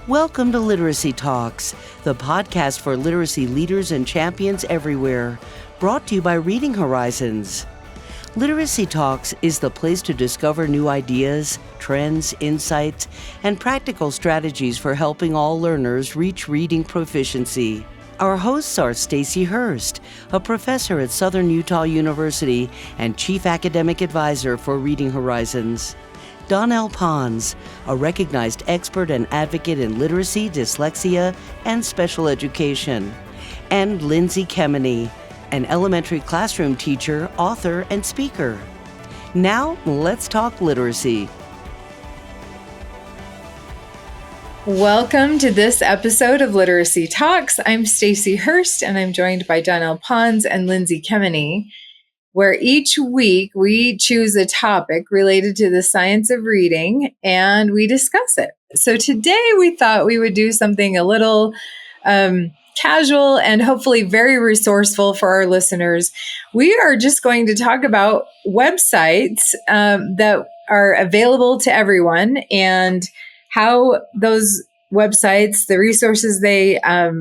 Welcome to Literacy Talks, the podcast for literacy leaders and champions everywhere, brought to you by Reading Horizons. Literacy Talks is the place to discover new ideas, trends, insights, and practical strategies for helping all learners reach reading proficiency. Our hosts are Stacy Hurst, a professor at Southern Utah University and Chief Academic Advisor for Reading Horizons; Donnell Pons, a recognized expert and advocate in literacy, dyslexia, and special education; and Lindsay Kemeny, an elementary classroom teacher, author, and speaker. Now, let's talk literacy. Welcome to this episode of Literacy Talks. I'm Stacy Hurst, and I'm joined by Donnell Pons and Lindsay Kemeny, where each week we choose a topic related to the science of reading and we discuss it. So today we thought we would do something a little casual and hopefully very resourceful for our listeners. We are just going to talk about websites that are available to everyone and how those websites, the resources they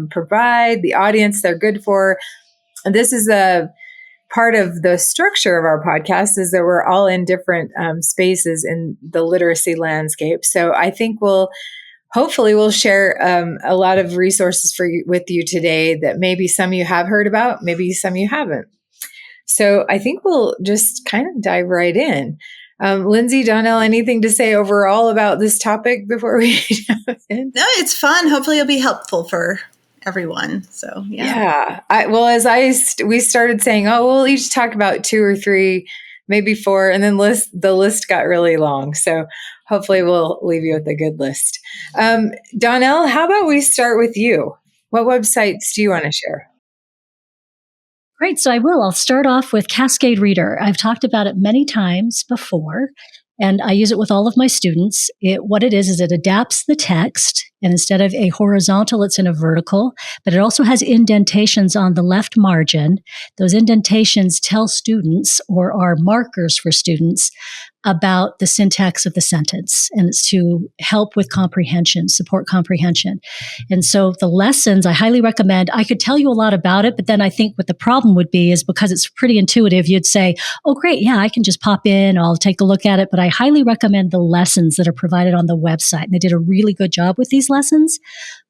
provide, the audience they're good for. And this is a part of the structure of our podcast, is that we're all in different spaces in the literacy landscape. So I think we'll share a lot of resources with you today that maybe some you have heard about, maybe some you haven't. So I think we'll just kind of dive right in. Lindsay, Donnell, anything to say overall about this topic before we jump in? No, it's fun. Hopefully it'll be helpful for everyone. So, yeah. We started saying, we'll each talk about 2 or 3, maybe 4, and then the list got really long. So hopefully we'll leave you with a good list. Donnell, how about we start with you? What websites do you want to share? Great. So I will. I'll start off with Cascade Reader. I've talked about it many times before, and I use it with all of my students. What it is it adapts the text, and instead of a horizontal, it's in a vertical, but it also has indentations on the left margin. Those indentations tell students, or are markers for students, about the syntax of the sentence, and it's to help with comprehension, support comprehension. And so the lessons, I highly recommend. I could tell you a lot about it, but then I think what the problem would be is because it's pretty intuitive, you'd say, oh, great, yeah, I can just pop in, I'll take a look at it. But I highly recommend the lessons that are provided on the website. And they did a really good job with these lessons.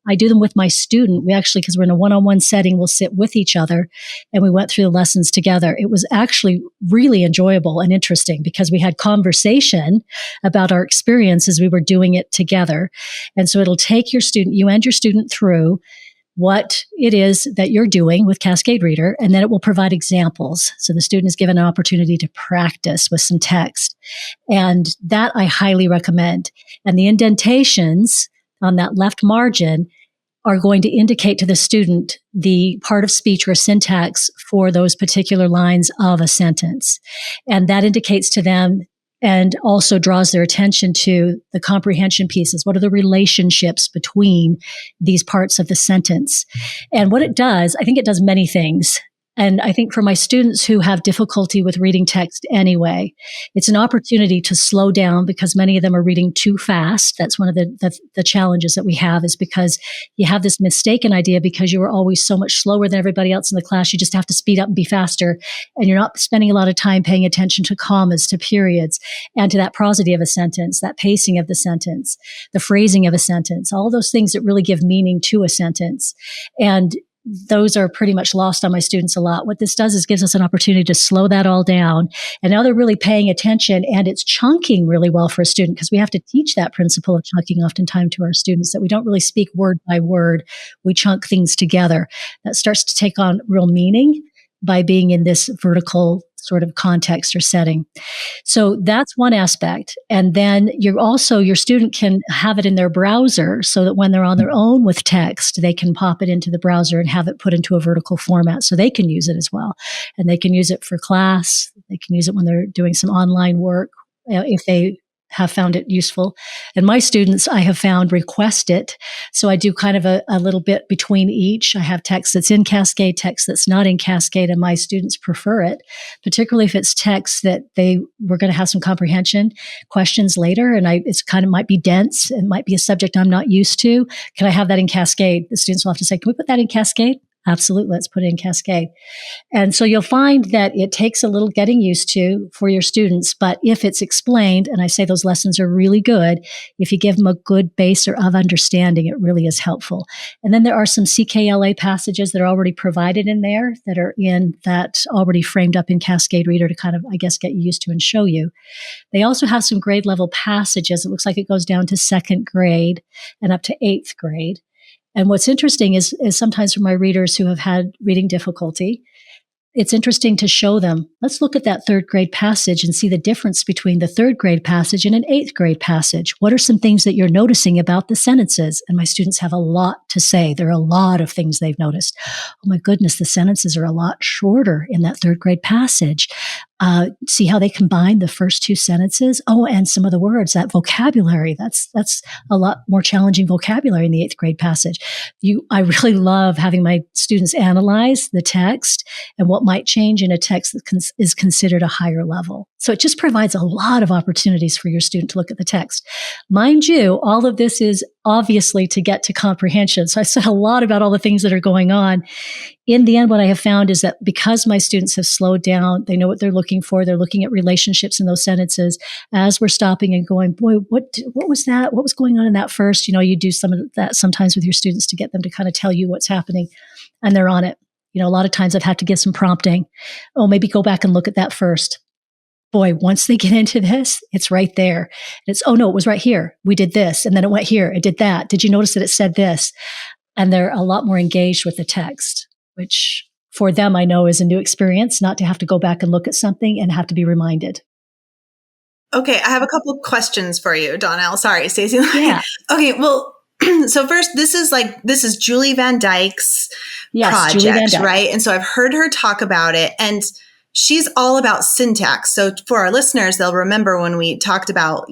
I do them with my student. We actually, because we're in a one-on-one setting, we'll sit with each other and we went through the lessons together. It was actually really enjoyable and interesting because we had conversation about our experience as we were doing it together. And so it'll take you and your student through what it is that you're doing with Cascade Reader, and then it will provide examples. So the student is given an opportunity to practice with some text. And that I highly recommend. And the indentations on that left margin are going to indicate to the student the part of speech or syntax for those particular lines of a sentence. And that indicates to them and also draws their attention to the comprehension pieces. What are the relationships between these parts of the sentence? And what it does, I think it does many things. And I think for my students who have difficulty with reading text anyway, it's an opportunity to slow down because many of them are reading too fast. That's one of the challenges that we have, is because you have this mistaken idea because you were always so much slower than everybody else in the class. You just have to speed up and be faster. And you're not spending a lot of time paying attention to commas, to periods, and to that prosody of a sentence, that pacing of the sentence, the phrasing of a sentence, all those things that really give meaning to a sentence. And those are pretty much lost on my students a lot. What this does is gives us an opportunity to slow that all down. And now they're really paying attention, and it's chunking really well for a student because we have to teach that principle of chunking oftentimes to our students, that we don't really speak word by word. We chunk things together. That starts to take on real meaning by being in this vertical sort of context or setting. So that's one aspect. And then your student can have it in their browser so that when they're on their own with text, they can pop it into the browser and have it put into a vertical format so they can use it as well. And they can use it for class. They can use it when they're doing some online work. If they have found it useful. And my students, I have found, request it. So I do kind of a little bit between each. I have text that's in Cascade, text that's not in Cascade, and my students prefer it, particularly if it's text that we're going to have some comprehension questions later. And it's kind of might be dense. It might be a subject I'm not used to. Can I have that in Cascade? The students will have to say, can we put that in Cascade? Absolutely. Let's put it in Cascade. And so you'll find that it takes a little getting used to for your students, but if it's explained, and I say those lessons are really good, if you give them a good base or of understanding, it really is helpful. And then there are some CKLA passages that are already provided in there that are in that already framed up in Cascade Reader to kind of, I guess, get you used to and show you. They also have some grade level passages. It looks like it goes down to 2nd grade and up to 8th grade. And what's interesting is sometimes for my readers who have had reading difficulty, it's interesting to show them, let's look at that 3rd grade passage and see the difference between the 3rd grade passage and an 8th grade passage. What are some things that you're noticing about the sentences? And my students have a lot to say. There are a lot of things they've noticed. Oh my goodness, the sentences are a lot shorter in that 3rd grade passage. See how they combine the first 2 sentences? Oh, and some of the words, that vocabulary, that's a lot more challenging vocabulary in the 8th grade passage. I really love having my students analyze the text and what might change in a text that is considered a higher level. So it just provides a lot of opportunities for your student to look at the text. Mind you, all of this is obviously to get to comprehension. So I said a lot about all the things that are going on. In the end, what I have found is that because my students have slowed down, they know what they're looking for. They're looking at relationships in those sentences. As we're stopping and going, boy, what was that? What was going on in that first? You do some of that sometimes with your students to get them to kind of tell you what's happening, and they're on it. A lot of times I've had to give some prompting. Oh, maybe go back and look at that first. Boy, once they get into this, it's right there. It's, oh no, it was right here. We did this. And then it went here. It did that. Did you notice that it said this? And they're a lot more engaged with the text, which for them, I know is a new experience, not to have to go back and look at something and have to be reminded. Okay. I have a couple of questions for you, Donnell. Sorry, Stacey. Yeah. Okay. Well, so first, this is Julie Van Dyke's project, Julie Van Dyke. right? And so I've heard her talk about it, and she's all about syntax. So for our listeners, they'll remember when we talked about,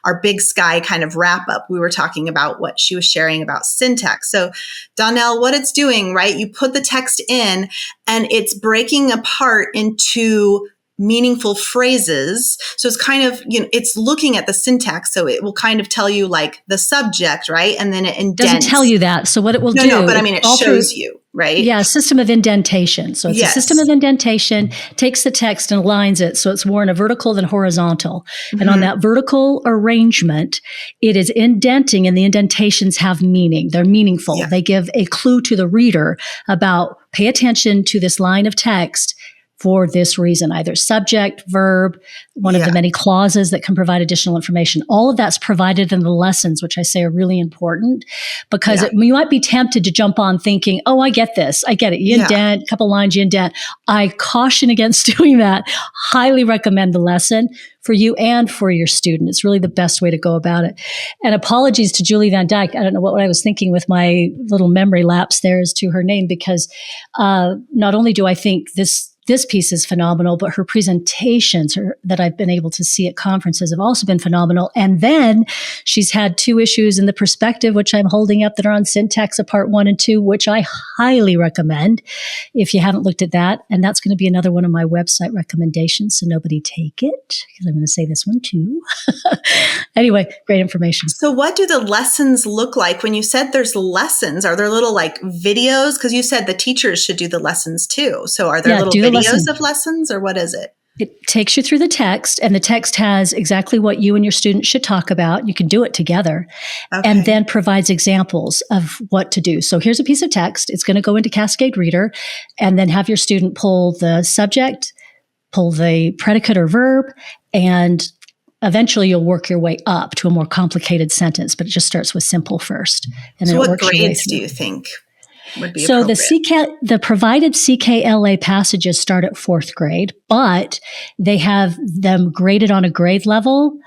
our Big Sky kind of wrap up, we were talking about what she was sharing about syntax. So Donnell, what it's doing, right? You put the text in and it's breaking apart into meaningful phrases. So it's kind of, it's looking at the syntax. So it will kind of tell you like the subject, right? And then it indents. Doesn't tell you that. So what it will do. No, but I mean, it shows you, right? Yeah, a system of indentation. So it's a system of indentation, takes the text and aligns it. So it's more in a vertical than horizontal. Mm-hmm. And on that vertical arrangement, it is indenting, and the indentations have meaning. They're meaningful. Yeah. They give a clue to the reader about, pay attention to this line of text for this reason, either subject, verb, one of the many clauses that can provide additional information. All of that's provided in the lessons, which I say are really important, because you might be tempted to jump on thinking, oh, I get this. I get it. You indent, a couple lines, you indent. I caution against doing that. Highly recommend the lesson for you and for your student. It's really the best way to go about it. And apologies to Julie Van Dyke. I don't know what I was thinking with my little memory lapse there as to her name, because not only do I think this piece is phenomenal, but her presentations that I've been able to see at conferences have also been phenomenal. And then she's had 2 issues in the perspective, which I'm holding up, that are on syntax of part 1 and 2, which I highly recommend if you haven't looked at that. And that's going to be another one of my website recommendations. So nobody take it, because I'm going to say this one too. Anyway, great information. So what do the lessons look like? When you said there's lessons, are there little like videos? Because you said the teachers should do the lessons too. So are there little videos of lessons, or what is it? It takes you through the text, and the text has exactly what you and your student should talk about. You can do it together, and then provides examples of what to do. So here's a piece of text. It's going to go into Cascade Reader, and then have your student pull the subject, pull the predicate or verb, and eventually you'll work your way up to a more complicated sentence, but it just starts with simple first. And so then what grades do you think would be so appropriate? the provided CKLA passages start at 4th grade, but they have them graded on a grade level.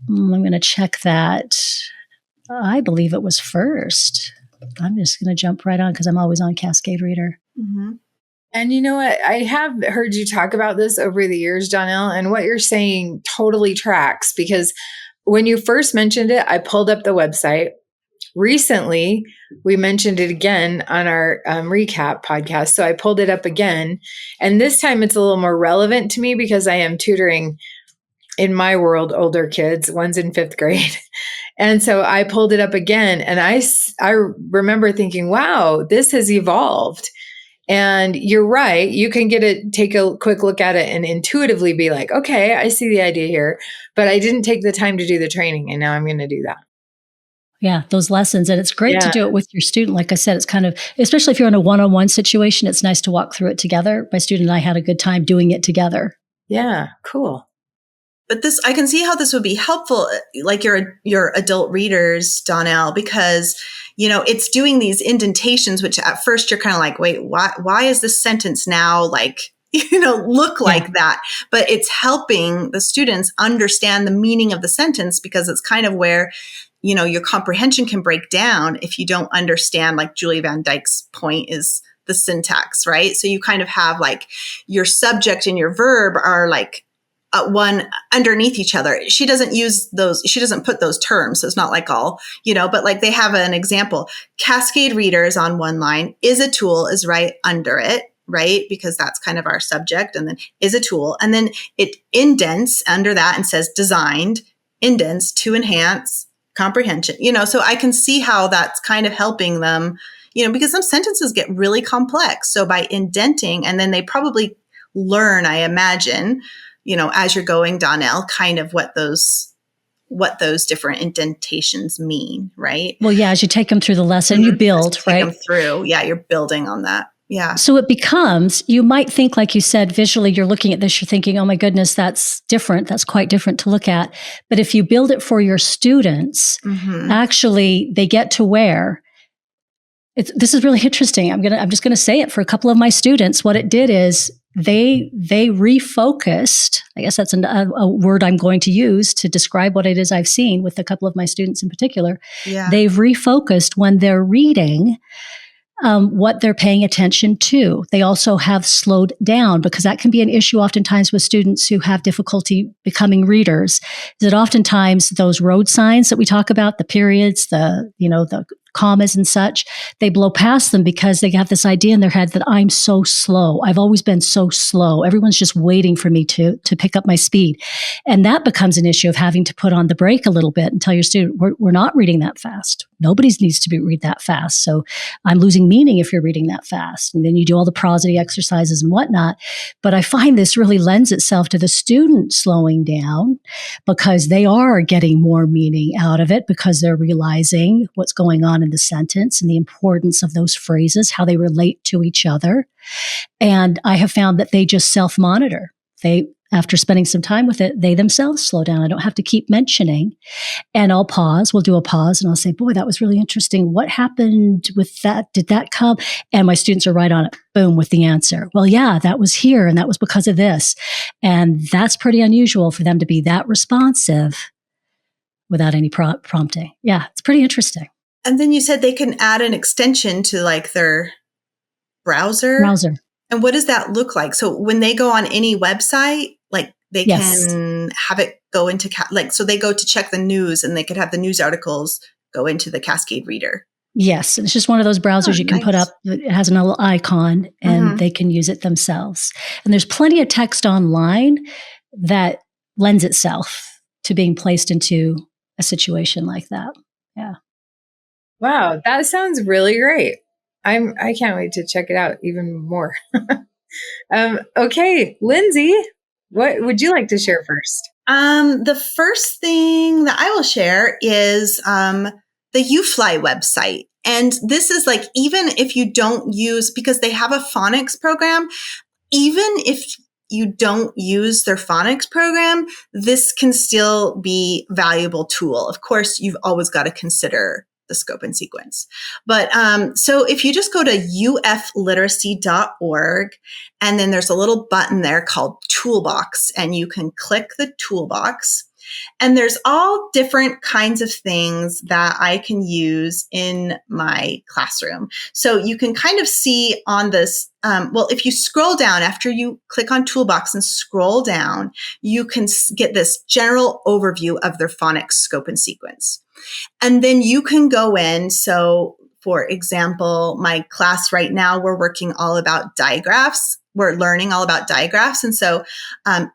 I'm going to check that. I believe it was first. I'm just going to jump right on because I'm always on Cascade Reader. Mm-hmm. And you know what? I have heard you talk about this over the years, Donnell, and what you're saying totally tracks, because when you first mentioned it, I pulled up the website. Recently, we mentioned it again on our recap podcast. So I pulled it up again. And this time it's a little more relevant to me because I am tutoring, in my world, older kids. One's in 5th grade. And so I pulled it up again. And I remember thinking, wow, this has evolved. And you're right. You can take a quick look at it and intuitively be like, okay, I see the idea here, but I didn't take the time to do the training. And now I'm going to do that. Yeah, those lessons. And it's great to do it with your student. Like I said, it's kind of, especially if you're in a one-on-one situation, it's nice to walk through it together. My student and I had a good time doing it together. Yeah, cool. But I can see how this would be helpful, like your adult readers, Donnell, because, it's doing these indentations, which at first you're kind of like, wait, why is this sentence now like, look like that? But it's helping the students understand the meaning of the sentence, because it's kind of where, your comprehension can break down if you don't understand, like Julie Van Dyke's point is the syntax, right? So you kind of have like your subject and your verb are like, one underneath each other. She doesn't use those. She doesn't put those terms. So it's not like all, but like they have an example. Cascade Reader is on one line. Is a tool is right under it, right? Because that's kind of our subject. And then is a tool. And then it indents under that and says designed, indents to enhance comprehension, so I can see how that's kind of helping them, because some sentences get really complex. So by indenting, and then they probably learn, I imagine, as you're going, Donnell, kind of what those different indentations mean, right? Well, yeah, as you take them through the lesson, you build, right? Take them through. Yeah, you're building on that. Yeah. So it becomes, you might think, like you said, visually, you're looking at this, you're thinking, oh my goodness, that's different. That's quite different to look at. But if you build it for your students, actually, they get to where this is really interesting. I'm just going to say it for a couple of my students. What it did is they refocused. I guess that's a word I'm going to use to describe what it is I've seen with a couple of my students in particular. Yeah. They've refocused when they're reading what they're paying attention to. They also have slowed down, because that can be an issue oftentimes with students who have difficulty becoming readers. Is that oftentimes those road signs that we talk about, the periods, the commas and such, they blow past them because they have this idea in their head that I'm so slow. I've always been so slow. Everyone's just waiting for me to pick up my speed. And that becomes an issue of having to put on the brake a little bit and tell your student, we're not reading that fast. Nobody needs to read that fast. So I'm losing meaning if you're reading that fast. And then you do all the prosody exercises and whatnot. But I find this really lends itself to the student slowing down, because they are getting more meaning out of it, because they're realizing what's going on in the sentence and the importance of those phrases, how they relate to each other. And I have found that they just self-monitor. After spending some time with it, they themselves slow down. I don't have to keep mentioning. And I'll pause. We'll do a pause and I'll say, boy, that was really interesting. What happened with that? Did that come? And my students are right on it. Boom, with the answer. Well, yeah, that was here. And that was because of this. And that's pretty unusual for them to be that responsive without any prompting. Yeah, it's pretty interesting. And then you said they can add an extension to like their browser. And what does that look like? So when they go on any website, like they can have it go into, so they go to check the news and they could have the news articles go into the Cascade Reader. Yes. It's just one of those browsers you can put up. It has a little icon and they can use it themselves. And there's plenty of text online that lends itself to being placed into a situation like that. Yeah. Wow. That sounds really great. I can't wait to check it out even more. Okay, Lindsay, what would you like to share first? The first thing that I will share is the UFly website. And this is like, even if you don't use, because they have a phonics program, even if you don't use their phonics program, this can still be a valuable tool. Of course, you've always got to consider the scope and sequence. But so if you just go to ufliteracy.org, and then there's a little button there called Toolbox, and you can click the Toolbox. And there's all different kinds of things that I can use in my classroom. So you can kind of see on this, if you scroll down after you click on Toolbox and scroll down, you can get this general overview of their phonics scope and sequence. And then you can go in. So for example, my class right now, we're working all about digraphs. We're learning all about digraphs. And so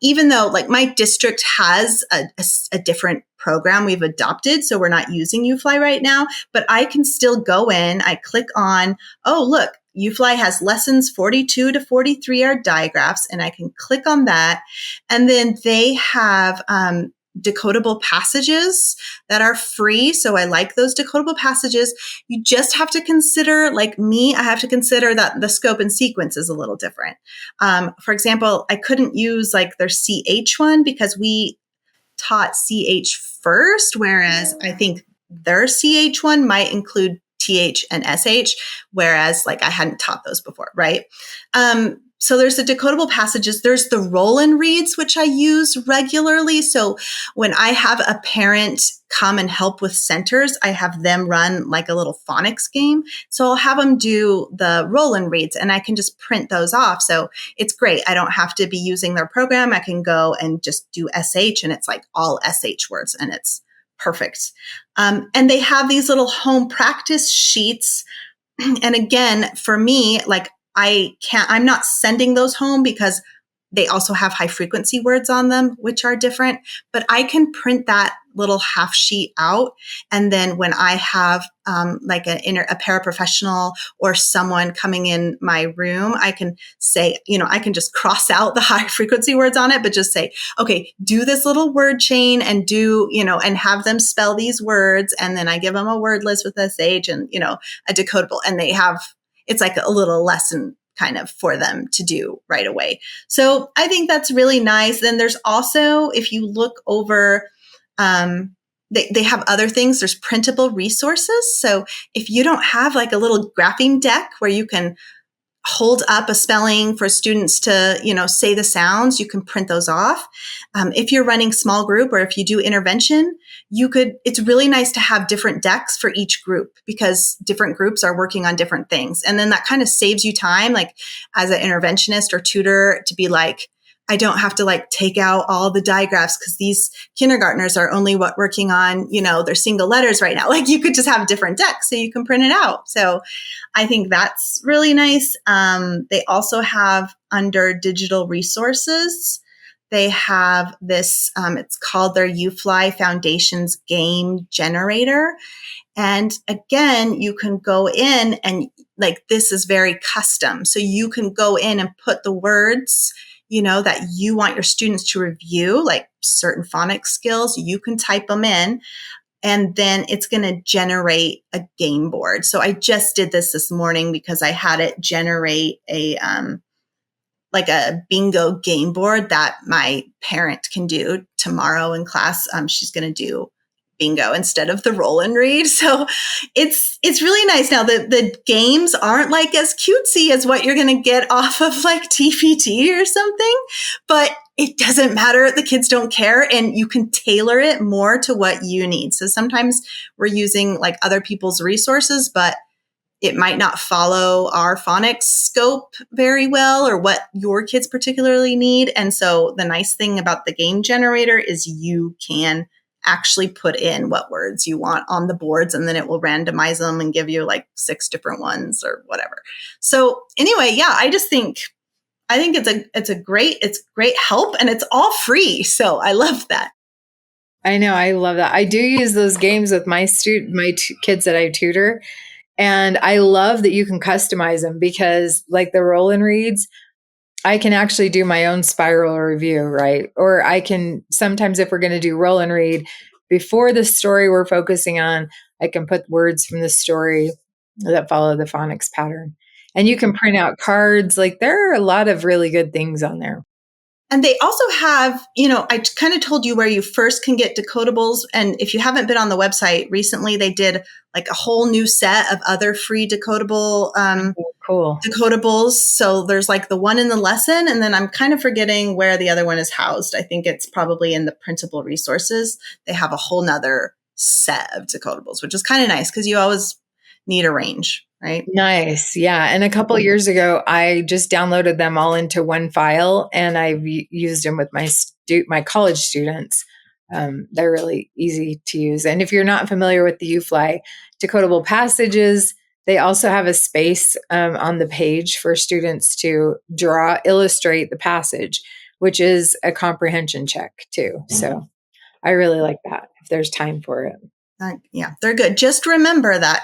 even though like my district has a different program we've adopted, so we're not using UFly right now, but I can still go in, I click on, oh, look, UFly has lessons 42 to 43 are digraphs, and I can click on that. And then they have decodable passages that are free. So I like those decodable passages. You just have to consider, like me, I have to consider that the scope and sequence is a little different. For example, I couldn't use like their CH one because we taught CH first, whereas I think their CH one might include TH and SH, whereas like I hadn't taught those before, right? So there's the decodable passages. There's the roll-in reads, which I use regularly. So when I have a parent come and help with centers, I have them run like a little phonics game. So I'll have them do the roll-in reads and I can just print those off. So it's great. I don't have to be using their program. I can go and just do SH and it's like all SH words and it's perfect. And they have these little home practice sheets. And again, for me, like I'm not sending those home because they also have high frequency words on them, which are different, but I can print that little half sheet out. And then when I have like a paraprofessional or someone coming in my room, I can say, I can just cross out the high frequency words on it, but just say, okay, do this little word chain and and have them spell these words. And then I give them a word list with SH and, a decodable, and it's like a little lesson kind of for them to do right away. So I think that's really nice. Then there's also, if you look over, they have other things. There's printable resources. So if you don't have like a little graphing deck where you can hold up a spelling for students to, say the sounds, you can print those off. If you're running small group or if you do intervention, it's really nice to have different decks for each group because different groups are working on different things. And then that kind of saves you time, like as an interventionist or tutor, to be like, I don't have to like take out all the digraphs because these kindergartners are only working on, their single letters right now. Like you could just have different decks so you can print it out. So I think that's really nice. They also have under digital resources, they have this, it's called their UFly Foundations Game Generator. And again, you can go in and like, this is very custom. So you can go in and put the words, that you want your students to review, like certain phonics skills, you can type them in and then it's going to generate a game board. So I just did this morning because I had it generate a bingo game board that my parent can do tomorrow in class. She's going to do bingo instead of the roll and read. So it's really nice. Now the games aren't like as cutesy as what you're going to get off of like TPT or something, but it doesn't matter. The kids don't care and you can tailor it more to what you need. So sometimes we're using like other people's resources, but it might not follow our phonics scope very well or what your kids particularly need. And so the nice thing about the game generator is you can actually put in what words you want on the boards and then it will randomize them and give you like 6 different ones or whatever. So anyway, yeah, I think it's great help and it's all free. So I love that. I know. I love that. I do use those games with my kids that I tutor. And I love that you can customize them because like the roll and reads, I can actually do my own spiral review, right? Or I can sometimes, if we're going to do roll and read before the story we're focusing on, I can put words from the story that follow the phonics pattern. And you can print out cards. Like there are a lot of really good things on there. And they also have, I kind of told you where you first can get decodables. And if you haven't been on the website recently, they did like a whole new set of other free decodable Cool. decodables. So there's like the one in the lesson, and then I'm kind of forgetting where the other one is housed. I think it's probably in the principal resources. They have a whole nother set of decodables, which is kind of nice because you always need a range, right? Nice. Yeah. And a couple of years ago, I just downloaded them all into one file, and I've used them with my college students. They're really easy to use. And if you're not familiar with the UFly decodable passages, they also have a space on the page for students to illustrate the passage, which is a comprehension check too. So I really like that if there's time for it. Yeah, they're good. Just remember that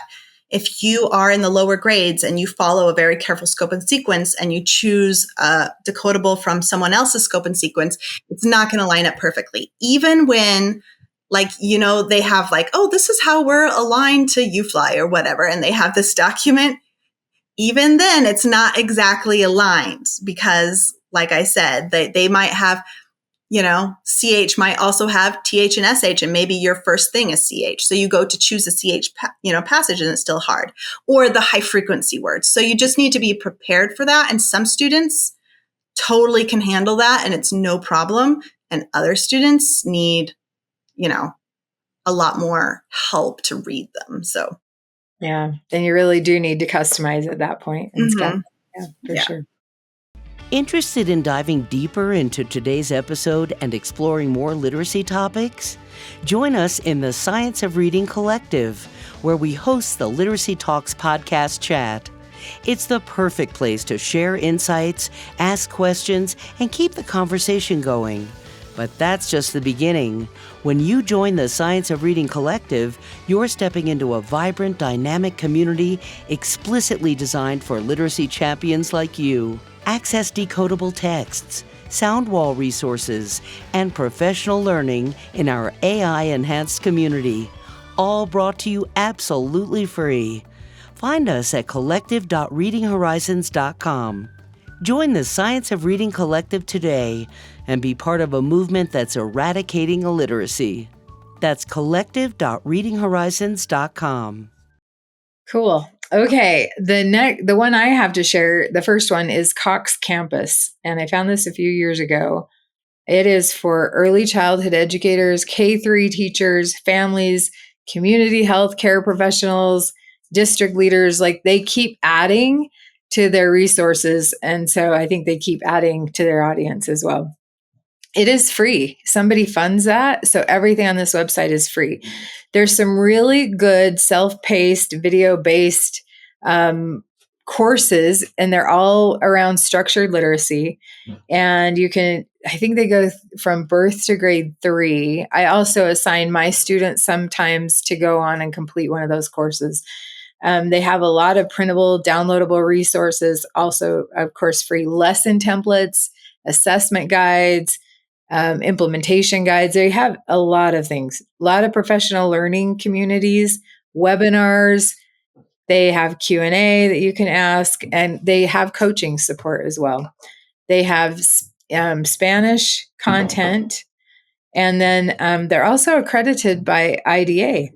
if you are in the lower grades and you follow a very careful scope and sequence and you choose a decodable from someone else's scope and sequence, it's not going to line up perfectly. Even when, like, you know, they have like, oh, this is how we're aligned to UFly or whatever, and they have this document, even then it's not exactly aligned because, like I said, they might have, you know, CH might also have TH and SH, and maybe your first thing is CH. So you go to choose a CH, passage, and it's still hard, or the high frequency words. So you just need to be prepared for that. And some students totally can handle that, and it's no problem. And other students need, a lot more help to read them. So, yeah, then you really do need to customize at that point and stuff. Yeah, for sure. Interested in diving deeper into today's episode and exploring more literacy topics? Join us in the Science of Reading Collective, where we host the Literacy Talks podcast chat. It's the perfect place to share insights, ask questions, and keep the conversation going. But that's just the beginning. When you join the Science of Reading Collective, you're stepping into a vibrant, dynamic community explicitly designed for literacy champions like you. Access decodable texts, sound wall resources, and professional learning in our AI-enhanced community, all brought to you absolutely free. Find us at collective.readinghorizons.com. Join the Science of Reading Collective today and be part of a movement that's eradicating illiteracy. That's collective.readinghorizons.com. Cool. Okay, the one I have to share, the first one is Cox Campus, and I found this a few years ago. It is for early childhood educators, K-3 teachers, families, community health care professionals, district leaders. Like, they keep adding to their resources, and so I think they keep adding to their audience as well. It is free. Somebody funds that, so everything on this website is free. There's some really good self-paced, video-based courses, and they're all around structured literacy. And I think they go from birth to grade 3. I also assign my students sometimes to go on and complete one of those courses. They have a lot of printable, downloadable resources, also, of course, free lesson templates, assessment guides, implementation guides. They have a lot of things, a lot of professional learning communities, webinars. They have Q&A that you can ask, and they have coaching support as well. They have Spanish content, and then they're also accredited by IDA.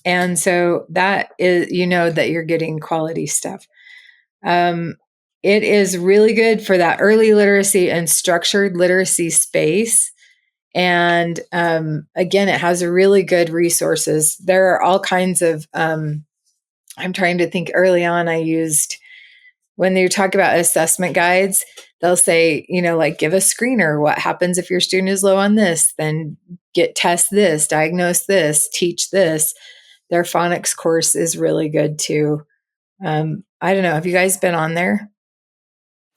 And so that is, that you're getting quality stuff. It is really good for that early literacy and structured literacy space. And again, it has really good resources. There are all kinds of, I'm trying to think, early on I used, when they talk about assessment guides, they'll say, like, give a screener. What happens if your student is low on this? Then test this, diagnose this, teach this. Their phonics course is really good too. I don't know. Have you guys been on there?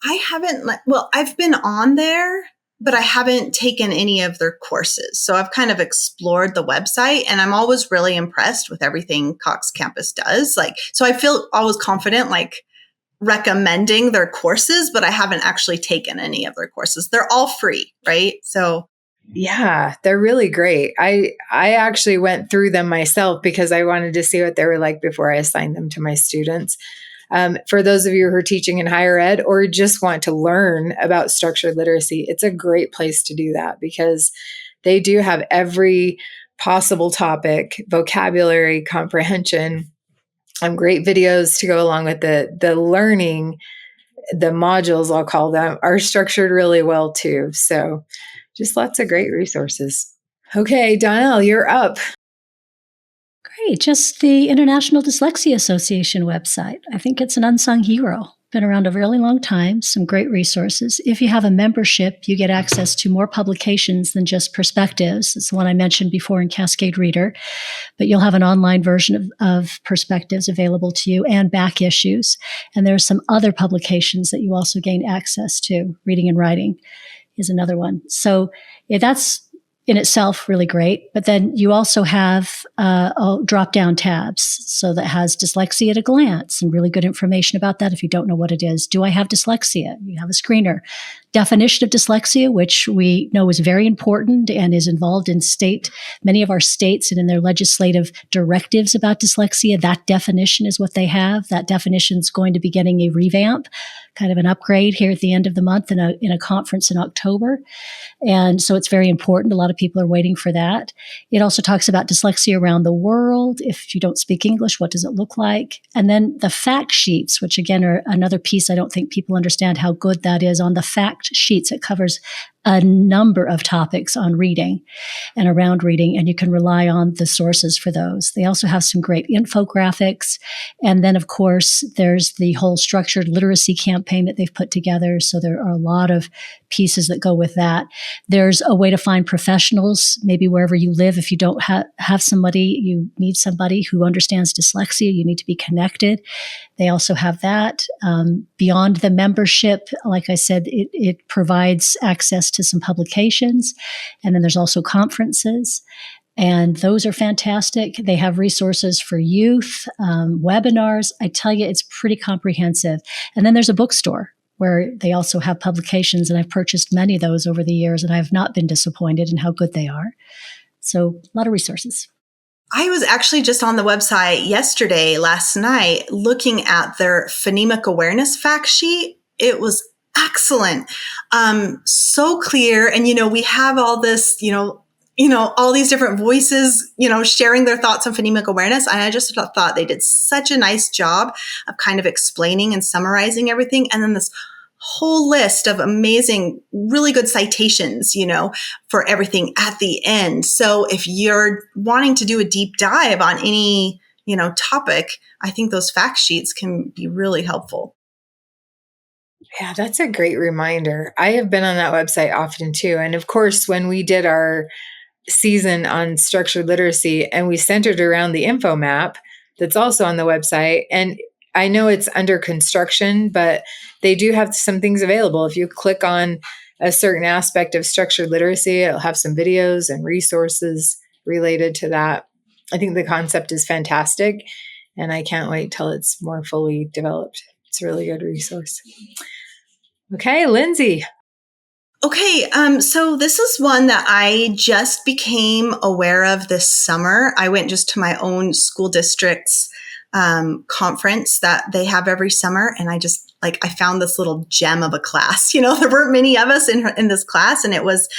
I haven't, I've been on there, but I haven't taken any of their courses. So I've kind of explored the website, and I'm always really impressed with everything Cox Campus does. So I feel always confident, recommending their courses, but I haven't actually taken any of their courses. They're all free, right? So yeah, they're really great. I actually went through them myself because I wanted to see what they were like before I assigned them to my students. For those of you who are teaching in higher ed or just want to learn about structured literacy, it's a great place to do that because they do have every possible topic, vocabulary, comprehension, Great videos to go along with the learning. The modules, I'll call them, are structured really well too. So just lots of great resources. Okay, Donnell, you're up. Great. Just the International Dyslexia Association website. I think it's an unsung hero. Been around a really long time, some great resources. If you have a membership, you get access to more publications than just Perspectives. It's the one I mentioned before in Cascade Reader, but you'll have an online version of Perspectives available to you and back issues. And there are some other publications that you also gain access to. Reading and Writing is another one. So that's in itself really great. But then you also have drop-down tabs. So that has dyslexia at a glance and really good information about that if you don't know what it is. Do I have dyslexia? You have a screener. Definition of dyslexia, which we know is very important and is involved in many of our states and in their legislative directives about dyslexia. That definition is what they have. That definition is going to be getting a revamp, kind of an upgrade here at the end of the month in a conference in October. And so it's very important. A lot of people are waiting for that. It also talks about dyslexia around the world. If you don't speak English, what does it look like? And then the fact sheets, which again are another piece I don't think people understand how good that is. On the fact sheets, it covers a number of topics on reading and around reading, and you can rely on the sources for those. They also have some great infographics. And then, of course, there's the whole structured literacy campaign that they've put together. So there are a lot of pieces that go with that. There's a way to find professionals, maybe wherever you live. If you don't have somebody, you need somebody who understands dyslexia, you need to be connected. They also have that. Beyond the membership, like I said, it provides access to some publications. And then there's also conferences. And those are fantastic. They have resources for youth, webinars. I tell you, it's pretty comprehensive. And then there's a bookstore where they also have publications. And I've purchased many of those over the years, and I have not been disappointed in how good they are. So a lot of resources. I was actually just on the website last night, looking at their phonemic awareness fact sheet. It was excellent. So clear. And, we have all this, all these different voices, sharing their thoughts on phonemic awareness. And I just thought they did such a nice job of kind of explaining and summarizing everything. And then this whole list of amazing, really good citations, for everything at the end. So if you're wanting to do a deep dive on any, topic, I think those fact sheets can be really helpful. Yeah, that's a great reminder. I have been on that website often too. And of course, when we did our season on structured literacy and we centered around the info map that's also on the website, and I know it's under construction, but they do have some things available. If you click on a certain aspect of structured literacy, it'll have some videos and resources related to that. I think the concept is fantastic, and I can't wait till it's more fully developed. It's a really good resource. Okay, Lindsay. Okay, so this is one that I just became aware of this summer. I went just to my own school district's conference that they have every summer, and I found this little gem of a class. There weren't many of us in this class, and it was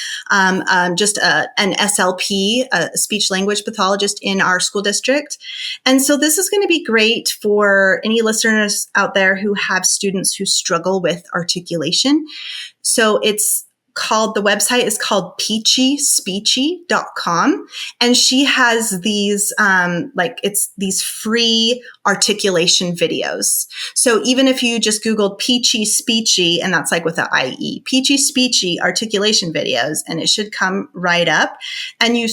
just an SLP, a speech language pathologist in our school district. And so this is going to be great for any listeners out there who have students who struggle with articulation. So the website is called peachyspeechy.com. And she has these, these free articulation videos. So even if you just Googled Peachy Speechy, and that's like with an IE, Peachy Speechy articulation videos, and it should come right up. And you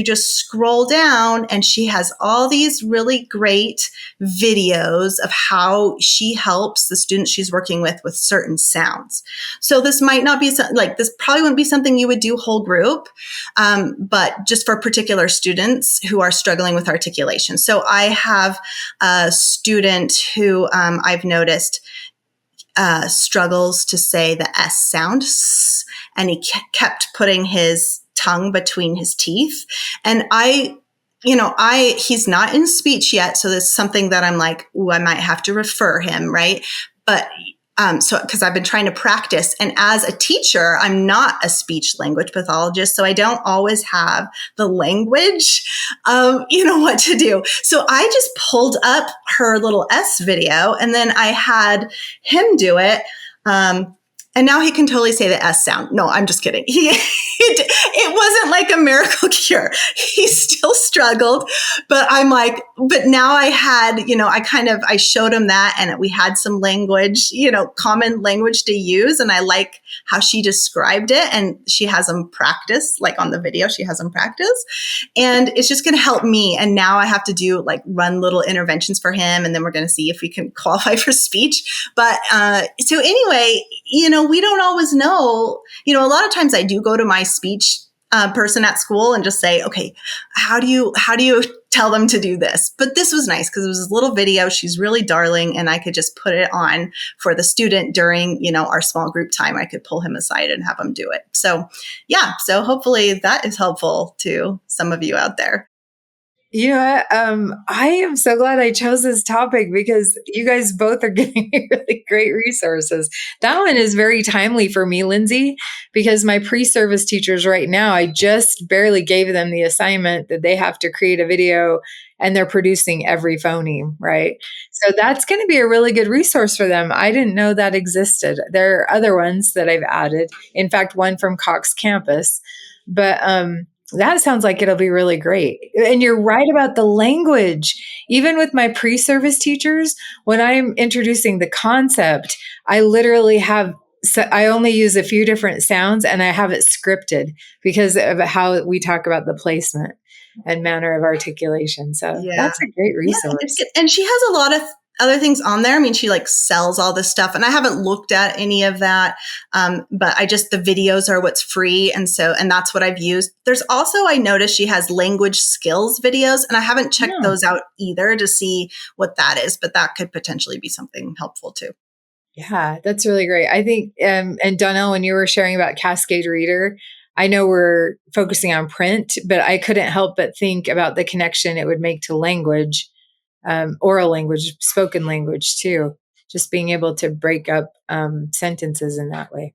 just scroll down, and she has all these really great videos of how she helps the students she's working with certain sounds. So this might not be this probably wouldn't be something you would do whole group, but just for particular students who are struggling with articulation. So I have a student who I've noticed struggles to say the S sound, and he kept putting his tongue between his teeth. And he's not in speech yet. So there's something that I'm like, I might have to refer him. Right. But So, because I've been trying to practice, and as a teacher, I'm not a speech language pathologist, so I don't always have the language of, what to do. So I just pulled up her little S video, and then I had him do it. And now he can totally say the S sound. No, I'm just kidding. It wasn't like a miracle cure. He still struggled, but but now I had, I showed him that, and we had some language, common language to use. And I like how she described it, and she has him practice, like on the video, she has him practice, and it's just going to help me. And now I have to do run little interventions for him. And then we're going to see if we can qualify for speech. But, so anyway, we don't always know, a lot of times I do go to my speech person at school and just say, okay, how do you tell them to do this? But this was nice because it was a little video. She's really darling, and I could just put it on for the student during, our small group time. I could pull him aside and have him do it. So yeah, so hopefully that is helpful to some of you out there. You know what? I am so glad I chose this topic because you guys both are giving me really great resources. That one is very timely for me, Lindsay, because my pre-service teachers right now, I just barely gave them the assignment that they have to create a video, and they're producing every phoneme, right? So that's going to be a really good resource for them. I didn't know that existed. There are other ones that I've added. In fact, one from Cox Campus, but that sounds like it'll be really great. And you're right about the language. Even with my pre-service teachers, when I'm introducing the concept, I literally I only use a few different sounds, and I have it scripted because of how we talk about the placement and manner of articulation. So that's a great resource. Yeah, and she has a lot of other things on there. I mean, she sells all this stuff, and I haven't looked at any of that. But the videos are what's free. And that's what I've used. There's also, I noticed she has language skills videos, and I haven't checked those out either to see what that is, but that could potentially be something helpful too. Yeah, that's really great. I think, and Donnell, when you were sharing about Cascade Reader, I know we're focusing on print, but I couldn't help but think about the connection it would make to language. Oral language, spoken language too, just being able to break up sentences in that way.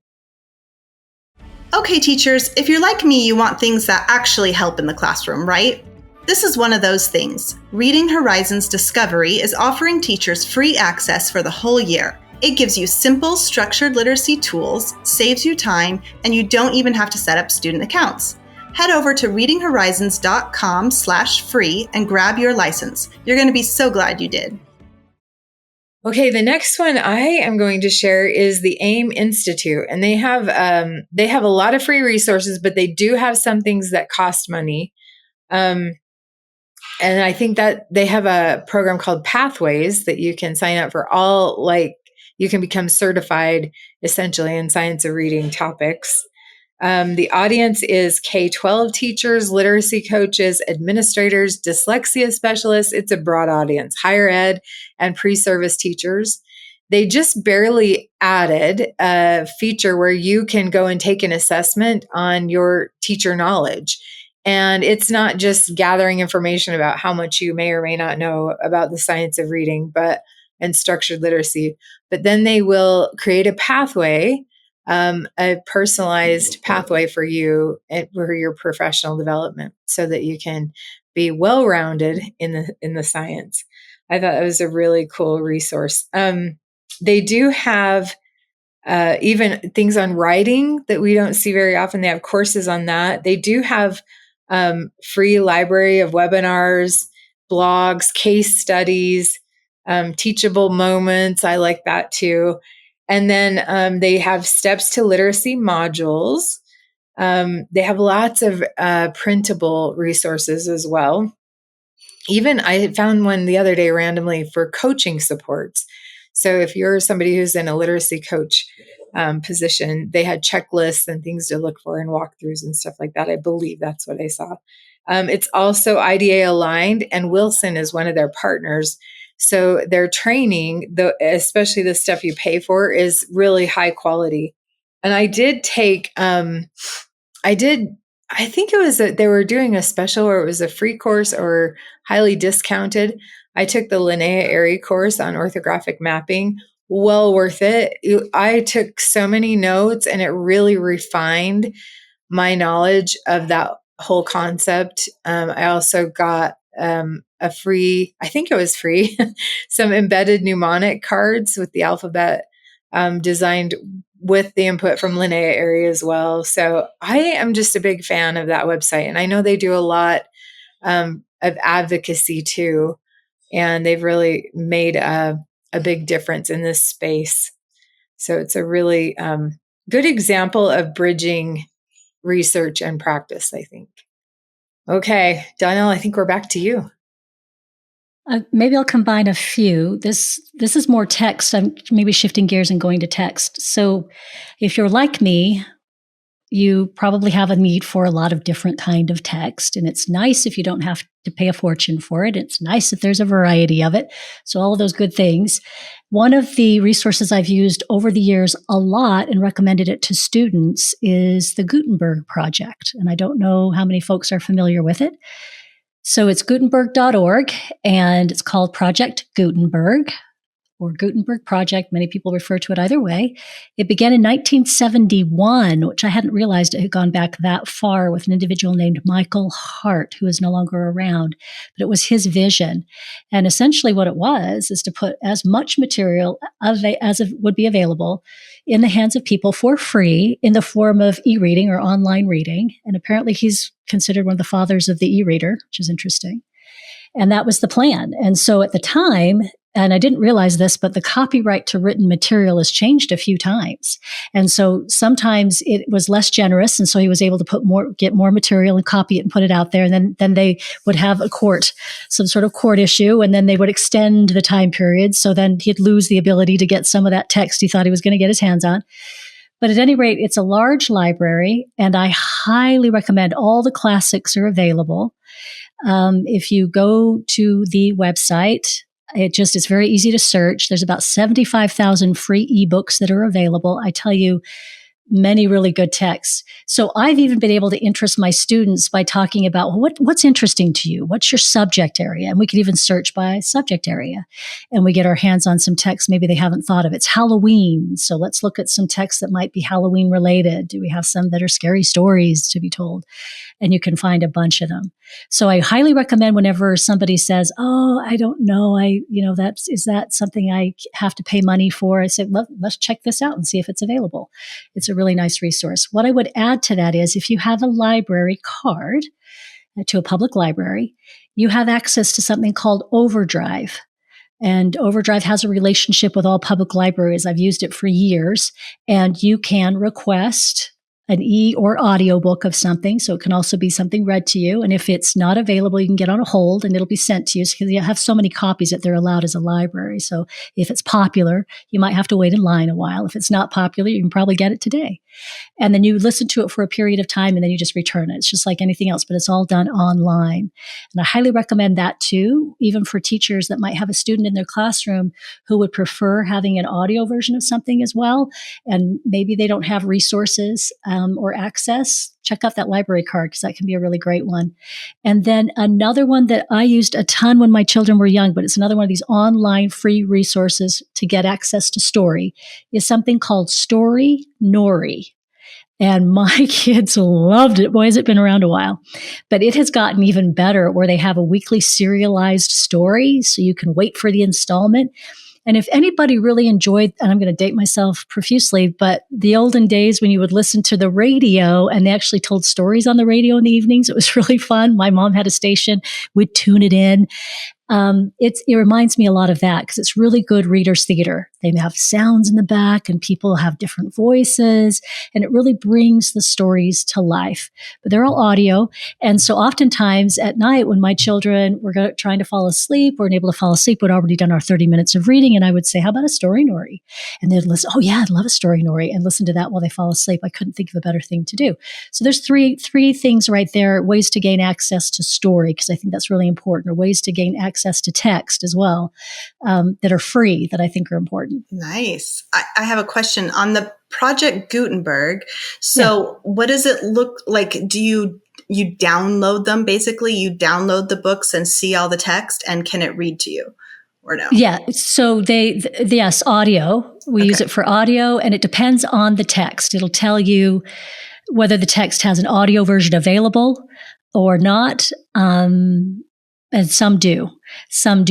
Okay, teachers, if you're like me, you want things that actually help in the classroom, right? This is one of those things. Reading Horizons Discovery is offering teachers free access for the whole year. It gives you simple, structured literacy tools, saves you time, and you don't even have to set up student accounts. Head over to readinghorizons.com/free and grab your license. You're going to be so glad you did. Okay, the next one I am going to share is the AIM Institute, and they have a lot of free resources, but they do have some things that cost money. And I think that they have a program called Pathways that you can sign up for you can become certified essentially in science of reading topics. The audience is K-12 teachers, literacy coaches, administrators, dyslexia specialists. It's a broad audience, higher ed and pre-service teachers. They just barely added a feature where you can go and take an assessment on your teacher knowledge. And it's not just gathering information about how much you may or may not know about the science of reading, and structured literacy, but then they will create a pathway, a personalized pathway for you and for your professional development so that you can be well-rounded in the science. I thought it was a really cool resource. They do have even things on writing that we don't see very often. They have courses on that. They do have free library of webinars, blogs, case studies, teachable moments. I like that too. And then they have steps to literacy modules. They have lots of printable resources as well. Even I found one the other day randomly for coaching supports. So if you're somebody who's in a literacy coach position, they had checklists and things to look for and walkthroughs and stuff like that. I believe that's what I saw. It's also IDA aligned, and Wilson is one of their partners. So their training, especially the stuff you pay for, is really high quality. And I did take, I think it was they were doing a special, or it was a free course or highly discounted. I took the Linnea Airy course on orthographic mapping. well worth it. I took so many notes, and it really refined my knowledge of that whole concept. I also got a free, I think it was free, some embedded mnemonic cards with the alphabet designed with the input from Linnea Airy as well. So I am just a big fan of that website. And I know they do a lot of advocacy too. And they've really made a big difference in this space. So it's a really good example of bridging research and practice, I think. Okay, Donnell, I think we're back to you. Maybe I'll combine a few. This is more text. I'm maybe shifting gears and going to text. So if you're like me, you probably have a need for a lot of different kind of text. And it's nice if you don't have to pay a fortune for it. It's nice if there's a variety of it. So all of those good things. One of the resources I've used over the years a lot and recommended it to students is the Gutenberg Project. And I don't know how many folks are familiar with it. So it's Gutenberg.org, and it's called Project Gutenberg, or Gutenberg Project. Many people refer to it either way. It began in 1971, which I hadn't realized it had gone back that far, with an individual named Michael Hart, who is no longer around. But it was his vision. And essentially what it was is to put as much material as would be available in the hands of people for free in the form of e-reading or online reading. And apparently he's considered one of the fathers of the e-reader, which is interesting. And that was the plan. And so at the time, and I didn't realize this, but the copyright to written material has changed a few times. And so sometimes it was less generous. And so he was able to get more material and copy it and put it out there. And then they would have some sort of court issue, and then they would extend the time period. So then he'd lose the ability to get some of that text he thought he was going to get his hands on. But at any rate, it's a large library, and I highly recommend. All the classics are available. If you go to the website, it's very easy to search. There's about 75,000 free ebooks that are available. I tell you, many really good texts. So I've even been able to interest my students by talking about what's interesting to you? What's your subject area? And we can even search by subject area. And we get our hands on some texts maybe they haven't thought of. It's Halloween. So let's look at some texts that might be Halloween related. Do we have some that are scary stories to be told? And you can find a bunch of them. So I highly recommend whenever somebody says, "Oh, I don't know, is that something I have to pay money for?" I say, "Well, let's check this out and see if it's available." It's a really nice resource. What I would add to that is if you have a library card to a public library, you have access to something called Overdrive. And Overdrive has a relationship with all public libraries. I've used it for years. And you can request an or audio book of something. So it can also be something read to you. And if it's not available, you can get on a hold and it'll be sent to you, because you have so many copies that they're allowed as a library. So if it's popular, you might have to wait in line a while. If it's not popular, you can probably get it today. And then you listen to it for a period of time and then you just return it. It's just like anything else, but it's all done online. And I highly recommend that too, even for teachers that might have a student in their classroom who would prefer having an audio version of something as well. And maybe they don't have resources or access. Check out that library card, because that can be a really great one. And then another one that I used a ton when my children were young, but it's another one of these online free resources to get access to story, is something called Story Nori. And my kids loved it. Boy, has it been around a while. But it has gotten even better, where they have a weekly serialized story, so you can wait for the installment. And if anybody really enjoyed, and I'm going to date myself profusely, but the olden days when you would listen to the radio and they actually told stories on the radio in the evenings, it was really fun. My mom had a station, we'd tune it in. It reminds me a lot of that, because it's really good reader's theater. They have sounds in the back and people have different voices, and it really brings the stories to life. But they're all audio. And so oftentimes at night when my children were trying to fall asleep, weren't able to fall asleep, we'd already done our 30 minutes of reading. And I would say, "How about a story, Nori?" And they'd listen, "Oh yeah, I'd love a story, Nori," and listen to that while they fall asleep. I couldn't think of a better thing to do. So there's three things right there, ways to gain access to story, because I think that's really important, or ways to gain access to text as well, that are free, that I think are important. Nice. I have a question on the Project Gutenberg. So What does it look like? Do you download them? Basically, you download the books and see all the text, and can it read to you? or no? Yeah. So yes, audio. We use it for audio, and it depends on the text. It'll tell you whether the text has an audio version available or not. And some do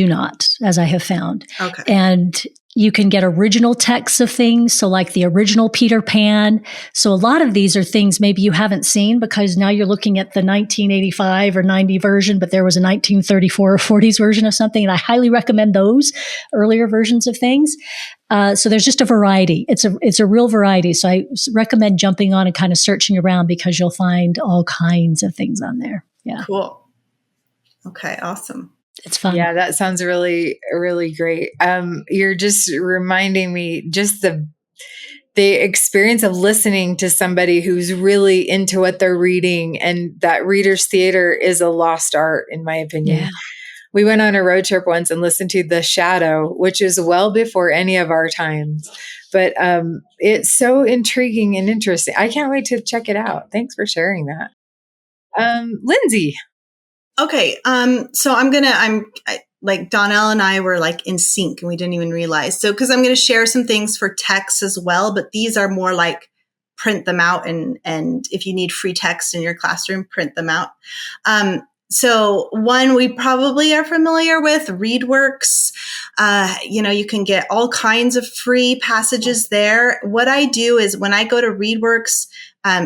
not, as I have found. Okay. And you can get original texts of things. So like the original Peter Pan. So a lot of these are things maybe you haven't seen because now you're looking at the 1985 or 90 version, but there was a 1934 or 40s version of something. And I highly recommend those earlier versions of things. So there's just a variety. It's a real variety. So I recommend jumping on and kind of searching around because you'll find all kinds of things on there. Yeah. Cool. Okay. Awesome. It's fun. Yeah, that sounds really, really great. You're just reminding me just the experience of listening to somebody who's really into what they're reading, and that reader's theater is a lost art, in my opinion. Yeah. We went on a road trip once and listened to The Shadow, which is well before any of our times, but it's so intriguing and interesting. I can't wait to check it out. Thanks for sharing that. Lindsay. Okay. So like Donnell and I were like in sync and we didn't even realize. So, cause I'm going to share some things for text as well, but these are more like print them out. And if you need free text in your classroom, print them out. So one we probably are familiar with, ReadWorks. You can get all kinds of free passages there. What I do is when I go to ReadWorks,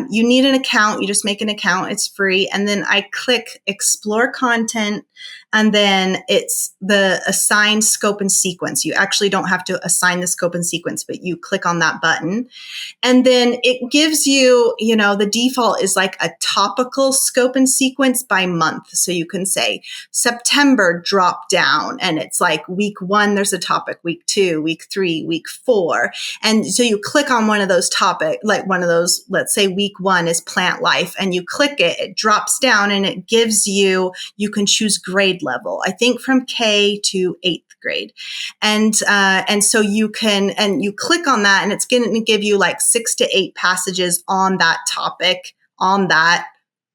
you need an account. You just make an account. It's free. And then I click explore content. And then it's the assigned scope and sequence. You actually don't have to assign the scope and sequence, but you click on that button. And then it gives you, the default is like a topical scope and sequence by month. So you can say September drop down and it's like week 1, there's a topic, week 2, week 3, week 4. And so you click on one of those topics, like one of those, let's say week 1 is plant life, and you click it, it drops down and it gives you can choose grade level, I think from K to 8th grade. And so you click on that and it's going to give you like 6 to 8 passages on that topic, on that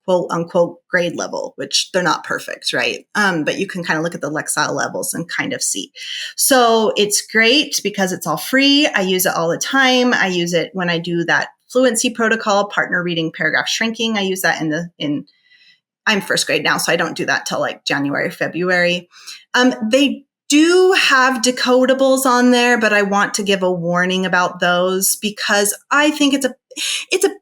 quote unquote grade level, which they're not perfect, right? But you can kind of look at the Lexile levels and kind of see. So it's great because it's all free. I use it all the time. I use it when I do that fluency protocol, partner reading, paragraph shrinking. I use that I'm first grade now, so I don't do that till like January, February. They do have decodables on there, but I want to give a warning about those because I think it's a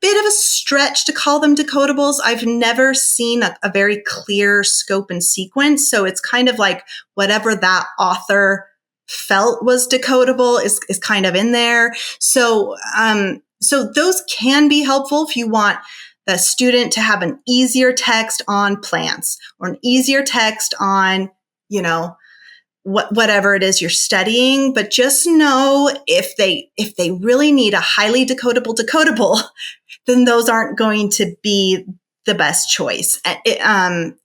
bit of a stretch to call them decodables. I've never seen a very clear scope and sequence. So it's kind of like whatever that author felt was decodable is kind of in there. So those can be helpful if you want the student to have an easier text on plants or an easier text on, whatever it is you're studying. But just know if they really need a highly decodable, then those aren't going to be the best choice.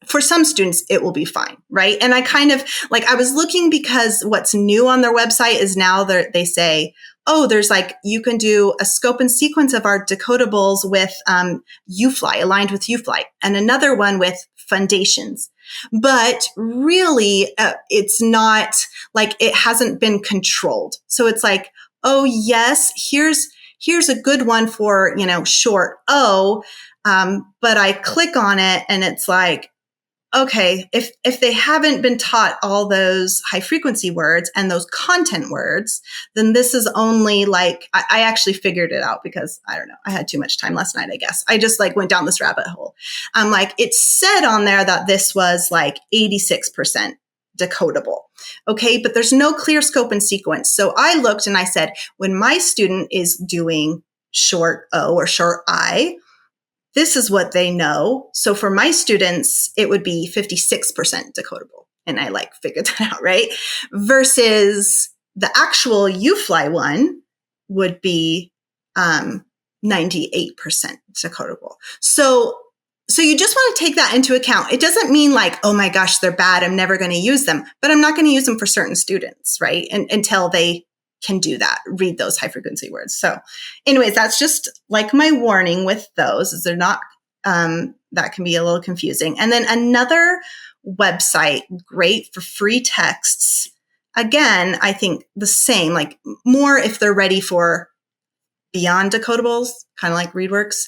For some students, it will be fine, right? And I kind of I was looking because what's new on their website is now they say, oh, there's you can do a scope and sequence of our decodables with UFly, aligned with UFly, and another one with Fundations. But really, it's not it hasn't been controlled. So it's oh, yes, here's a good one for, short O. But I click on it and it's okay, if they haven't been taught all those high frequency words and those content words, then this is only I actually figured it out because I don't know, I had too much time last night, I guess. I just went down this rabbit hole. It said on there that this was 86% decodable. Okay, but there's no clear scope and sequence. So I looked and I said, when my student is doing short O or short I, this is what they know. So for my students, it would be 56% decodable. And I figured that out, right? Versus the actual UFly one would be 98% decodable. So you just want to take that into account. It doesn't mean oh my gosh, they're bad, I'm never going to use them, but I'm not going to use them for certain students, right? Until they can do that, read those high frequency words. So anyways, that's just my warning with those is they're not, that can be a little confusing. And then another website, great for free texts, again, I think the same, like more if they're ready for beyond decodables, kind of like ReadWorks,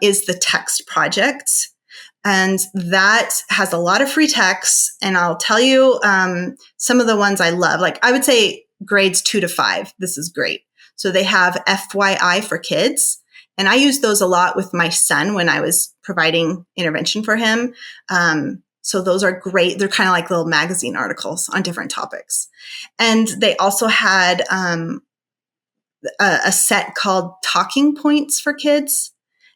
is the text project. And that has a lot of free texts. And I'll tell you some of the ones I love. Like I would say grades 2 to 5. This is great. So they have FYI for kids. And I use those a lot with my son when I was providing intervention for him. So those are great. They're kind of like little magazine articles on different topics. And they also had a set called Talking Points for Kids.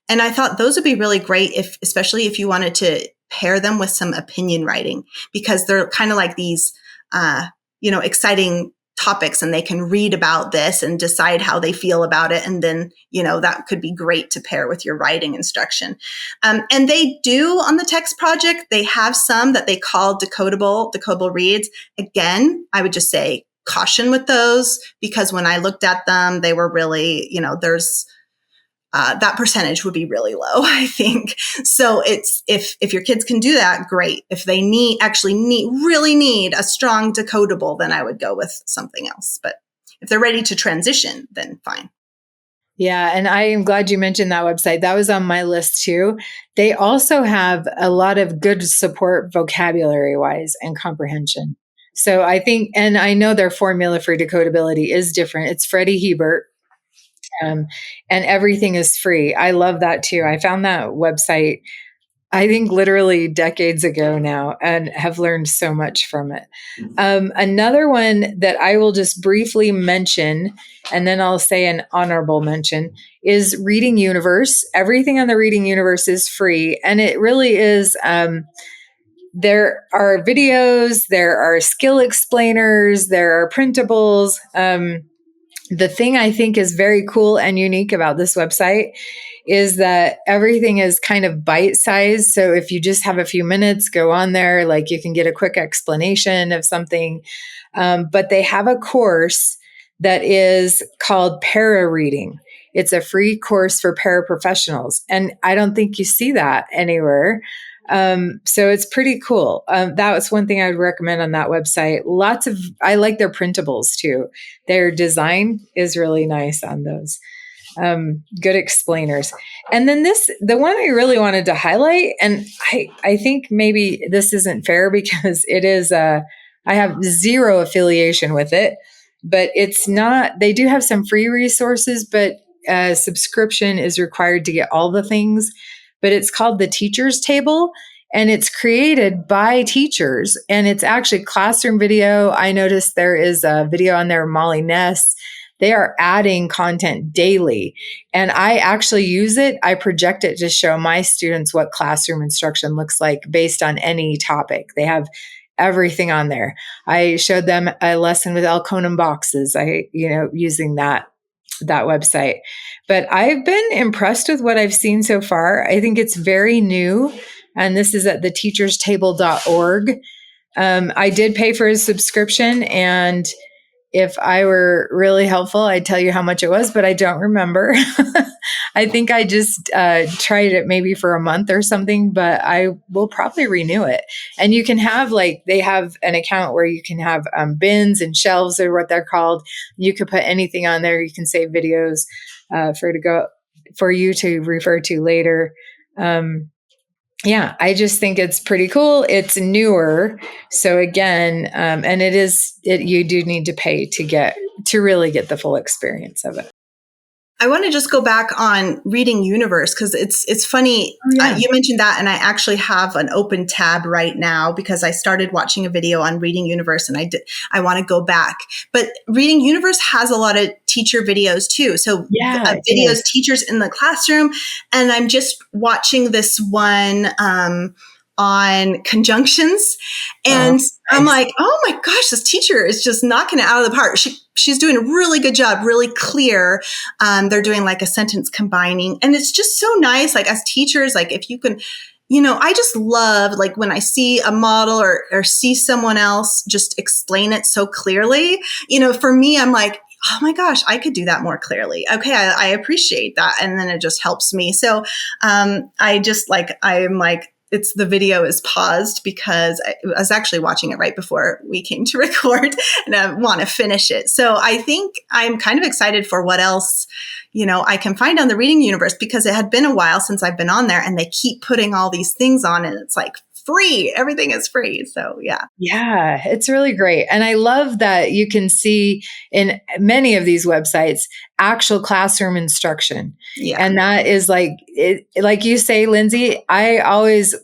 And I thought those would be really great especially if you wanted to pair them with some opinion writing, because they're kind of like these, exciting topics, and they can read about this and decide how they feel about it. And then, that could be great to pair with your writing instruction. And they do on the text project, they have some that they call decodable reads. Again, I would just say caution with those, because when I looked at them, they were really, there's that percentage would be really low, I think. So it's if your kids can do that, great. If they really need a strong decodable, then I would go with something else. But if they're ready to transition, then fine. Yeah. And I am glad you mentioned that website. That was on my list too. They also have a lot of good support vocabulary wise and comprehension. So I think, and I know their formula for decodability is different. It's Freddie Hebert. And everything is free. I love that too. I found that website, I think literally decades ago now, and have learned so much from it. Another one that I will just briefly mention, and then I'll say an honorable mention, is Reading Universe. Everything on the Reading Universe is free. And it really is, there are videos, there are skill explainers, there are printables. The thing I think is very cool and unique about this website is that everything is kind of bite-sized. So if you just have a few minutes, go on there, like you can get a quick explanation of something. But they have a course that is called Para Reading. It's a free course for paraprofessionals. And I don't think you see that anywhere. So it's pretty cool. That was one thing I would recommend on that website. I like their printables too. Their design is really nice on those. Good explainers. And then the one I really wanted to highlight, and I think maybe this isn't fair because it is, I have zero affiliation with it, but it's not, they do have some free resources, but subscription is required to get all the things. But it's called the Teachers Table, and it's created by teachers, and it's actually classroom video. I noticed there is a video on there, Molly Ness. They are adding content daily, and I actually use it. I project it to show my students what classroom instruction looks like based on any topic. They have everything on there. I showed them a lesson with Elkonin boxes, using that website. But I've been impressed with what I've seen so far. I think it's very new. And this is at theteacherstable.org. I did pay for a subscription. And if I were really helpful, I'd tell you how much it was, but I don't remember. I think I just tried it maybe for a month or something, but I will probably renew it. And you can have they have an account where you can have bins and shelves or what they're called. You could put anything on there. You can save videos for you to refer to later. I just think it's pretty cool. It's newer. So again, and you do need to pay to really get the full experience of it. I want to just go back on Reading Universe because it's funny. Oh, yeah. You mentioned that, and I actually have an open tab right now because I started watching a video on Reading Universe, and I want to go back. But Reading Universe has a lot of teacher videos too. So videos, teachers in the classroom, and I'm just watching this one on conjunctions, and I'm like, oh my gosh, this teacher is just knocking it out of the park. She's doing a really good job, really clear. They're doing like a sentence combining, and it's just so nice. Like as teachers, like if you can, I just love like when I see a model or see someone else just explain it so clearly. For me, I'm like, oh my gosh, I could do that more clearly. Okay, I appreciate that, and then it just helps me. So I'm like, the video is paused because I was actually watching it right before we came to record, and I want to finish it. So I think I'm kind of excited for what else, I can find on the Reading Universe, because it had been a while since I've been on there, and they keep putting all these things on, and it's like free. Everything is free. So yeah. Yeah, it's really great. And I love that you can see in many of these websites actual classroom instruction. Yeah. And that is like you say, Lindsay, I always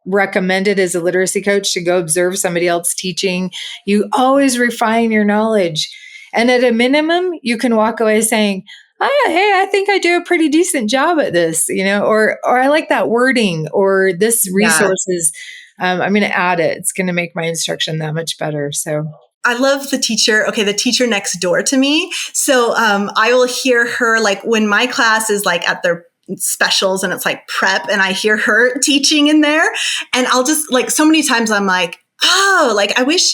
recommend it as a literacy coach to go observe somebody else teaching. You always refine your knowledge. And at a minimum, you can walk away saying, hey, I think I do a pretty decent job at this, or I like that wording, or this resource is, I'm going to add it. It's going to make my instruction that much better. So I love the teacher next door to me. So I will hear her, like when my class is like at their specials and it's like prep, and I hear her teaching in there, and I'll just like, so many times I'm like, oh, like I wish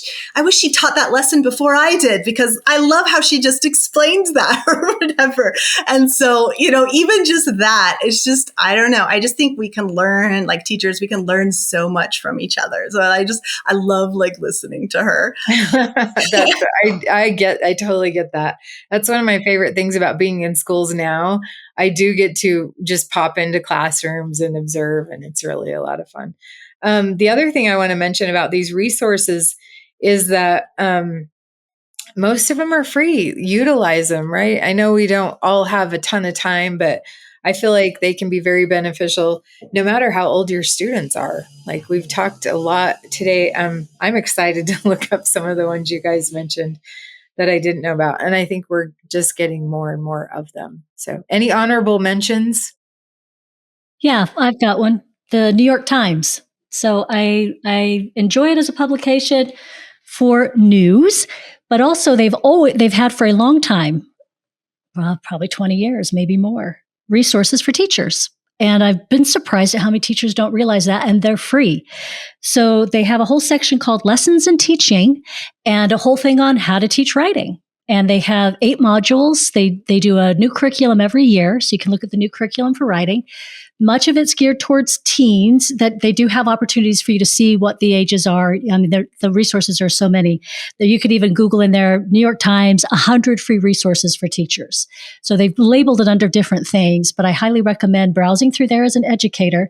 she taught that lesson before I did, because I love how she just explains that or whatever. And so, even just that, it's just, I don't know. I just think we can learn, like teachers, we can learn so much from each other. So I love like listening to her. I totally get that. That's one of my favorite things about being in schools now. I do get to just pop into classrooms and observe, and it's really a lot of fun. The other thing I want to mention about these resources is that most of them are free. Utilize them, right? I know we don't all have a ton of time, but I feel like they can be very beneficial no matter how old your students are. Like we've talked a lot today. I'm excited to look up some of the ones you guys mentioned that I didn't know about. And I think we're just getting more and more of them. So any honorable mentions? Yeah, I've got one. The New York Times. So I enjoy it as a publication for news, but also they've had for a long time, well, probably 20 years, maybe more, resources for teachers. And I've been surprised at how many teachers don't realize that, and they're free. So they have a whole section called Lessons in Teaching and a whole thing on how to teach writing. And they have 8 modules. They do a new curriculum every year, so you can look at the new curriculum for writing. Much of it's geared towards teens, that they do have opportunities for you to see what the ages are. I mean, the resources are so many that you could even Google in there, New York Times, 100 free resources for teachers. So they've labeled it under different things, but I highly recommend browsing through there as an educator,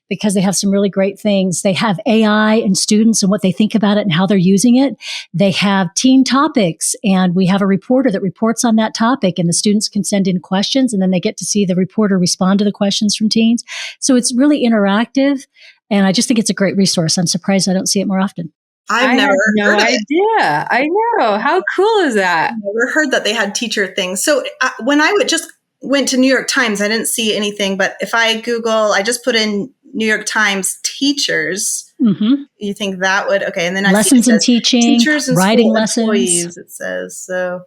because they have some really great things. They have AI and students and what they think about it and how they're using it. They have teen topics, and we have a reporter that reports on that topic, and the students can send in questions, and then they get to see the reporter respond to the questions from teens. So it's really interactive, and I just think it's a great resource. I'm surprised I don't see it more often. I've never heard no idea. I know. How cool is that? I've never heard that they had teacher things. So when I went to New York Times, I didn't see anything, but if I Google, I just put in New York Times teachers, you think that would, okay. And then I lessons in teaching, teachers and writing school lessons. Employees, it says. So,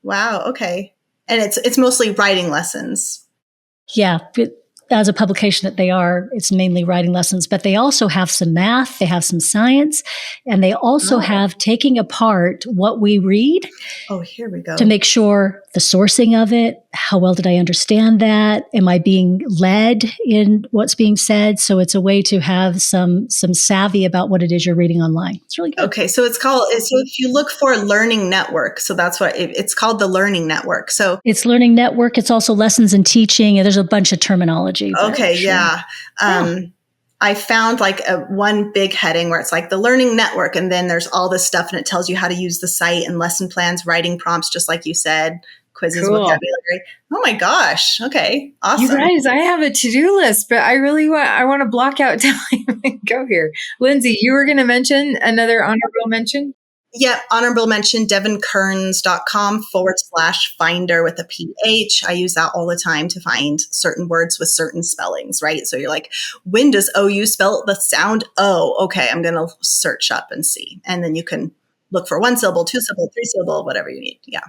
wow. Okay. And it's mostly writing lessons. Yeah, as a publication that they are, it's mainly writing lessons, but they also have some math, they have some science, and they also have taking apart what we read. Oh, here we go. To make sure the sourcing of it, how well did I understand that? Am I being led in what's being said? So it's a way to have some savvy about what it is you're reading online. It's really good. Okay, so so if you look for Learning Network, so that's what it's called, the Learning Network. So it's Learning Network. It's also Lessons in Teaching, and there's a bunch of terminology. Okay, yeah. I found like one big heading where it's like the Learning Network, and then there's all this stuff, and it tells you how to use the site and lesson plans, writing prompts, just like you said, quizzes, vocabulary. Oh my gosh. Okay. Awesome. You guys, I have a to-do list, but I want to block out time and go here. Lindsay, you were going to mention another honorable mention? Yeah, honorable mention, devinkearns.com/finder with a PH. I use that all the time to find certain words with certain spellings, right? So you're like, when does OU spell the sound O? Okay, I'm going to search up and see. And then you can look for 1 syllable, 2 syllable, 3 syllable, whatever you need. Yeah.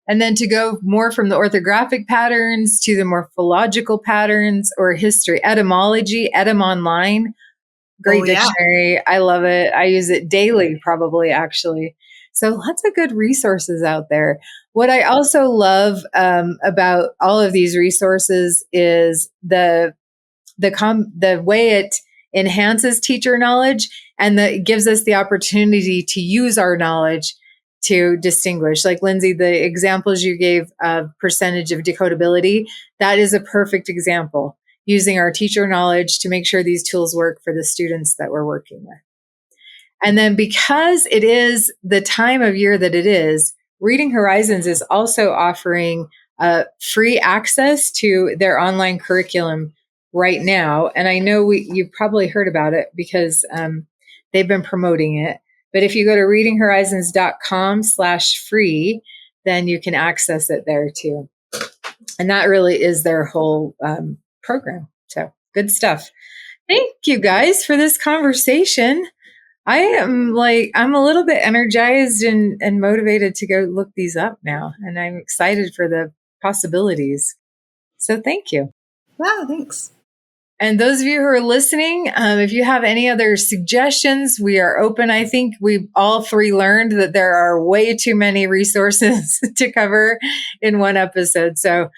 And then to go more from the orthographic patterns to the morphological patterns or history, etymology, Etym Online. Great dictionary. Yeah. I love it. I use it daily, probably, actually. So lots of good resources out there. What I also love about all of these resources is the way it enhances teacher knowledge and that gives us the opportunity to use our knowledge to distinguish. Like Lindsay, the examples you gave of percentage of decodability, that is a perfect example, using our teacher knowledge to make sure these tools work for the students that we're working with. And then because it is the time of year that it is, Reading Horizons is also offering free access to their online curriculum right now. And I know you've probably heard about it because they've been promoting it. But if you go to readinghorizons.com/free, then you can access it there too. And that really is their whole program. So good stuff. Thank you guys for this conversation. I'm a little bit energized and motivated to go look these up now. And I'm excited for the possibilities. So thank you. Wow, thanks. And those of you who are listening, if you have any other suggestions, we are open. I think we all three learned that there are way too many resources to cover in one episode. So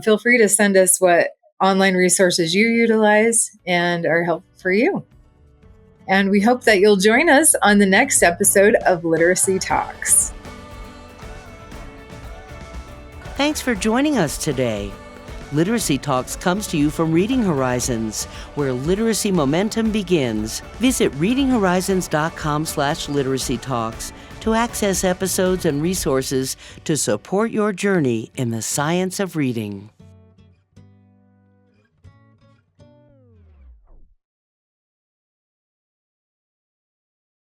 feel free to send us what online resources you utilize and are helpful for you. And we hope that you'll join us on the next episode of Literacy Talks. Thanks for joining us today. Literacy Talks comes to you from Reading Horizons, where literacy momentum begins. Visit readinghorizons.com/literacy talks to access episodes and resources to support your journey in the science of reading.